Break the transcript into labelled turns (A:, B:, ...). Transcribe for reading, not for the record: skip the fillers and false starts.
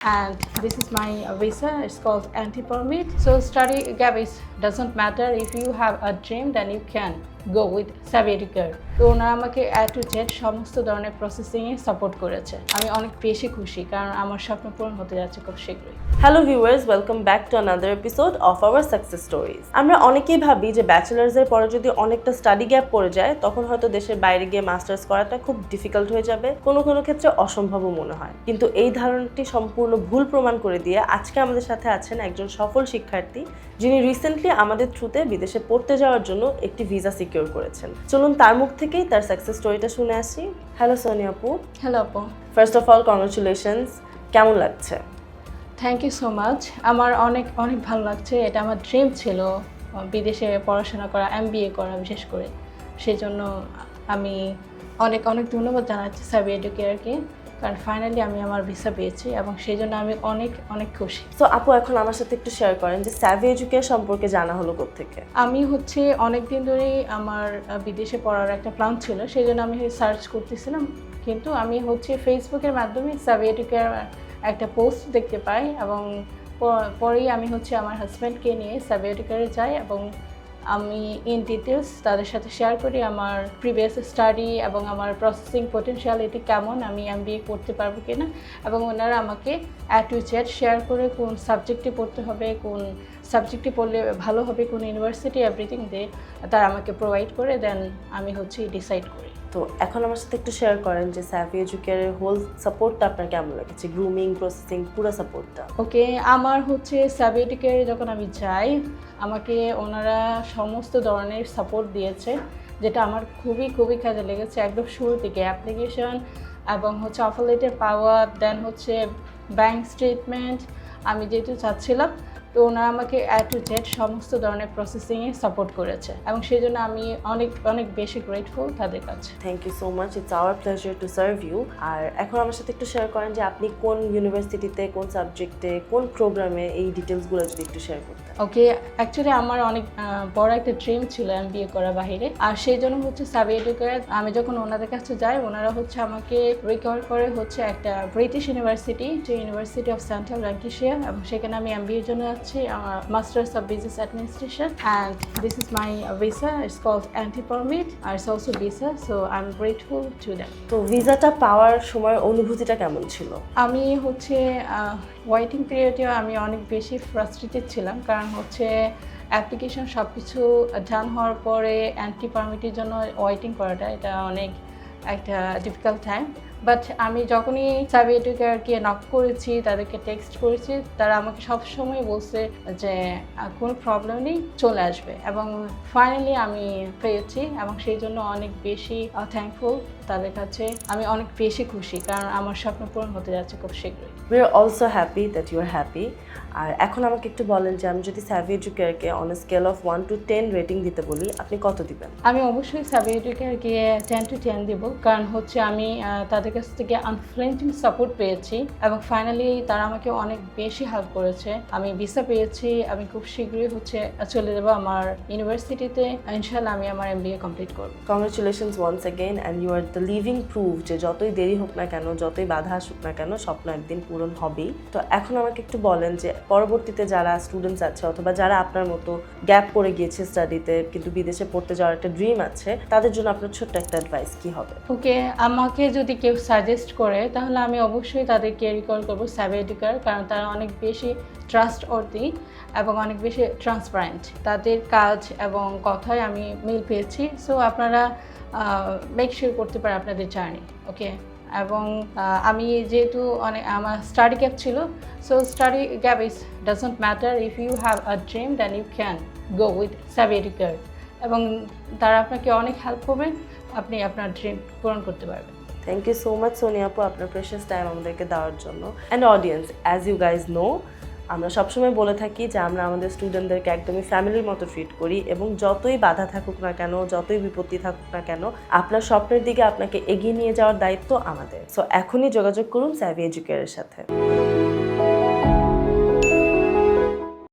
A: and this is my visa. It's called anti-permit. So study gap doesn't matter. If you have a dream, then you can go with Savvy Educator. তো ওনারা আমাকে A to Z সমস্ত ধরনের প্রসেসিংয়ে support করেছে। আমি অনেক বেশি খুশি কারণ আমার স্বপ্ন পূরণ হতে যাচ্ছে খুব শীঘ্রই।
B: Hello viewers, welcome back to another episode of our success stories. আমরা অনেকেই ভাবি যে ব্যাচেলার্সের পরে যদি অনেকটা স্টাডি গ্যাপ পড়ে যায় তখন হয়তো দেশের বাইরে গিয়ে মাস্টার্স করাটা খুব ডিফিকাল্ট হয়ে যাবে, কোনো কোনো ক্ষেত্রে অসম্ভবও মনে হয়। কিন্তু এই ধারণাটি সম্পূর্ণ ভুল প্রমাণ করে দিয়ে আজকে আমাদের সাথে আছেন একজন সফল শিক্ষার্থী যিনি রিসেন্টলি আমাদের থ্রুতে বিদেশে পড়তে যাওয়ার জন্য একটি ভিসা সিকিউর করেছেন। চলুন তার মুখ থেকেই তার সাকসেস স্টোরিটা শুনে আসি। হ্যালো সোনিয়া আপু।
A: হ্যালো আপু।
B: ফার্স্ট অফ অল কংগ্রাচুলেশনস, কেমন লাগছে?
A: Thank you so much. আমার অনেক ভালো লাগছে। এটা আমার ড্রিম ছিল বিদেশে পড়াশোনা করা, MBA করা বিশেষ করে। সেই জন্য আমি অনেক ধন্যবাদ জানাচ্ছি সাভি এডুকেয়ারকে, কারণ ফাইনালি আমি আমার ভিসা পেয়েছি এবং সেই জন্য আমি অনেক খুশি।
B: তো আপু এখন আমার সাথে একটু শেয়ার করেন যে সাভি এডুকেয়ার সম্পর্কে জানা হলো কোত্থেকে?
A: আমি অনেক দিন ধরেই আমার বিদেশে পড়ার একটা প্ল্যান ছিল, সেই জন্য আমি সার্চ করতেছিলাম। কিন্তু আমি ফেসবুকের মাধ্যমে সাভি এডুকেয়ার একটা পোস্ট দেখতে পাই এবং পরেই আমি আমার হাজব্যান্ডকে নিয়ে সাভি এডুকেয়ারে যাই এবং আমি ইন ডিটেলস তাদের সাথে শেয়ার করি আমার প্রিভিয়াস স্টাডি এবং আমার প্রসেসিং পটেনশিয়ালিটি কেমন, আমি MBA করতে পারবো কিনা, এবং ওনারা আমাকে A to Z শেয়ার করে কোন সাবজেক্টে পড়তে হবে, কোন সাবজেক্টে পড়লে ভালো হবে, কোন ইউনিভার্সিটি, এভরিথিং তারা আমাকে প্রোভাইড করে, দেন আমি ডিসাইড করি।
B: তো এখন আমার সাথে একটু শেয়ার করেন যে সাভি এডুকেয়ারের হোল সাপোর্টটা আপনার কেমন লেগেছে, গ্রুমিং, প্রসেসিং, পুরো সাপোর্টটা?
A: ওকে, আমার সাভি এডুকেয়ারে যখন আমি যাই আমাকে ওনারা সমস্ত ধরনের সাপোর্ট দিয়েছে, যেটা আমার খুবই কাজে লেগেছে। একদম শুরু থেকে অ্যাপ্লিকেশন এবং অফার লেটার পাওয়া, দেন ব্যাংক স্টেটমেন্ট আমি যেহেতু চাচ্ছিলাম, তো ওনারা আমাকে A to Z সমস্ত ধরনের প্রসেসিংয়ে সাপোর্ট করেছে এবং সেই জন্য আমি অনেক বেশি গ্রেটফুল তাদের কাছে।
B: Thank you so much, it's our pleasure to serve you. আর এখন আমার সাথে একটু শেয়ার করেন যে আপনি কোন ইউনিভার্সিটিতে, কোন সাবজেক্টে, কোন প্রোগ্রামে, এই ডিটেলসগুলো যদি একটু শেয়ার করতেন।
A: ওকে, অ্যাকচুয়ালি আমার অনেক বড় একটা ড্রিম ছিল MBA করা বাহিরে, আর সেই জন্য সাভি এডুকেয়ার আমি যখন ওনাদের কাছে যাই ওনারা আমাকে রিকভার করে একটা ব্রিটিশ ইউনিভার্সিটি, যে ইউনিভার্সিটি অফ সেন্ট্রাল ল্যাঙ্কাশায়ার, এবং সেখানে আমি MBA জন্য Masters of Business Administration, and this is my visa. It's called anti-permit, and it's also visa, so I'm grateful to them.
B: তো ভিসাটা পাওয়ার সময় অনুভূতিটা কেমন ছিল?
A: আমি ওয়েটিং পিরিয়ডে আমি অনেক বেশি ফ্রাস্ট্রেটেড ছিলাম, কারণ অ্যাপ্লিকেশন সব কিছু ডান হওয়ার পরে অ্যান্টি-পারমিটের জন্য ওয়েটিং করাটা এটা অনেক একটা ডিফিকাল্ট টাইম। বাট আমি যখনই সাভি এডুকেয়ারকে নক করেছি, তাদেরকে টেক্সট করেছি, তারা আমাকে সবসময় বলছে যে কোনো প্রবলেম নেই, চলে আসবে, এবং ফাইনালি আমি পেয়েছি এবং সেই জন্য অনেক বেশি থ্যাঙ্কফুল তাদের কাছে। আমি অনেক বেশি খুশি কারণ আমার স্বপ্ন পূরণ হতে যাচ্ছে খুব শীঘ্রই।
B: We are also happy that you are happy. আর এখন আমাকে একটু বলেন যে আমি যদি সাভি এডুকেয়ারকে on a scale of 1 to 10 rating দিতে বলি, আপনি কত দিবেন?
A: আমি অবশ্যই সাভি এডুকেয়ারকে 10 to 10 দিব, কারণ আমি তাদের কাছ থেকে আনফ্লেন্টিং সাপোর্ট পেয়েছি এবং ফাইনালি তারা আমাকে অনেক বেশি হেল্প করেছে। আমি ভিসা পেয়েছি, আমি খুব শীঘ্রই চলে যাব আমার ইউনিভার্সিটিতে, ইনশাআল্লাহ আমি আমার MBA কমপ্লিট করব।
B: Congratulations once again, and you are the living proof যে যতই দেরি হোক না কেন, যতই বাধা আসুক না কেন, স্বপ্ন একদিন পূরণ হবেই। তো এখন আমাকে একটু বলেন যে পরবর্তীতে যারা স্টুডেন্টস আছে অথবা যারা আপনার মতো গ্যাপ পড়ে গিয়েছে স্টাডিতে কিন্তু বিদেশে পড়তে যাওয়ার একটা ড্রিম আছে, তাদের জন্য আপনার ছোট্ট একটা অ্যাডভাইস কি হবে?
A: ওকে, আমাকে যদি কেউ সাজেস্ট করে তাহলে আমি অবশ্যই তাদেরকে রিকল করবো সাভি এডুকেয়ার, কারণ তারা অনেক বেশি ট্রাস্টওয়ার্দি এবং অনেক বেশি ট্রান্সপারেন্ট। তাদের কাজ এবং কথায় আমি মিল পেয়েছি। সো আপনারা মেক শিওর করতে পারেন আপনাদের জার্নি। ওকে, এবং আমি যেহেতু আমার স্টাডি গ্যাপ ছিল, so study gap doesn't matter. If you have a dream then you can go with Savvy Educare, এবং তারা আপনাকে অনেক হেল্প করবেন, আপনি আপনার ড্রিম পূরণ করতে পারবেন।
B: Thank you so much Sonia আপু আপনার প্রেশাস টাইম আমাদেরকে দেওয়ার জন্য। And audience, as you guys know, আমরা সবসময় বলে থাকি যে আমরা আমাদের স্টুডেন্টদেরকে একদমই ফ্যামিলির মতো ট্রিট করি, এবং যতই বাধা থাকুক না কেন, যতই বিপত্তি থাকুক না কেন, আপনার স্বপ্নের দিকে আপনাকে এগিয়ে নিয়ে যাওয়ার দায়িত্ব আমাদের। সো এখনই যোগাযোগ করুন সাভি এডুকেয়ারের সাথে।